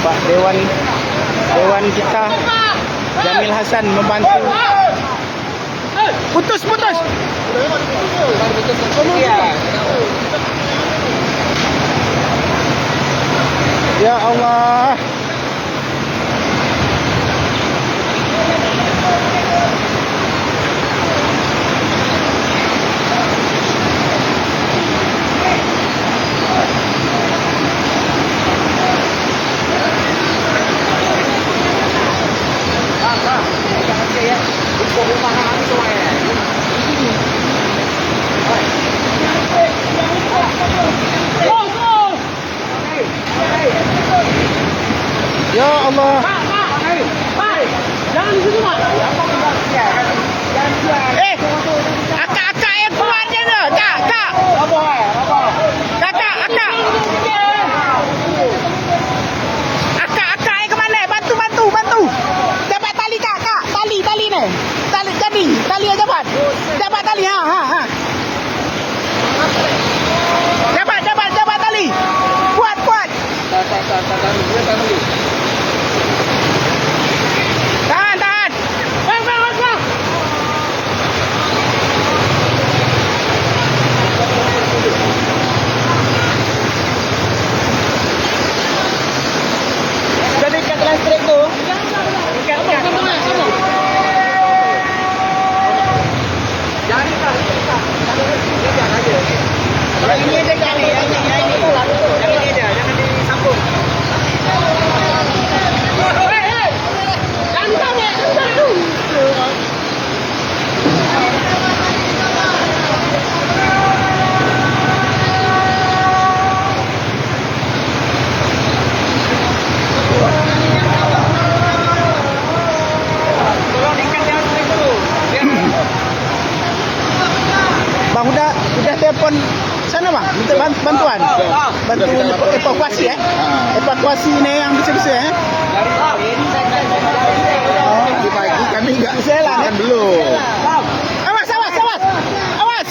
Pak Dewan kita Jamil Hasan membantu. Putus. Ya Allah. Ya Allah. Jangan di situ, Pak. Akak yang kuatnya tu. Kak. Kakak. Akak yang ke mana? Bantu. Dapat tali kak. Tali ni. Tali yang dapat. Dapat tali. Ha. Dapat tali. Kuat. Tahan. Bang. Dah dekat listrik tu. Dekat. Jangan dekat. Kalau ini ada kali, yang ini tolak. Yang ini ada, jangan disambung. Bang udah telepon sana bang, minta bantuan. Bantu evakuasi Evakuasi ni yang besar-besar Pagi kami enggak Selang belum. Awas.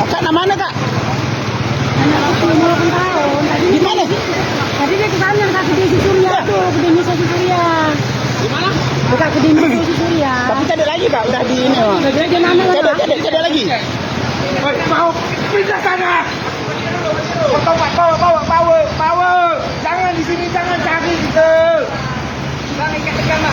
Akak nak mana kak? Anak aku 58 tahun. Di mana? Tadi dia ke sana dekat kedai si Surya tu, kedai Nisa si Surya. Di mana? Dekat kedai Nisa si Surya. Tapi tak ada lagi kak, udah di ini. Dia mana lah? Tak ada lagi. Mau pindah sana. Power. Jangan di sini, jangan cari kita. Bang ikat tekan.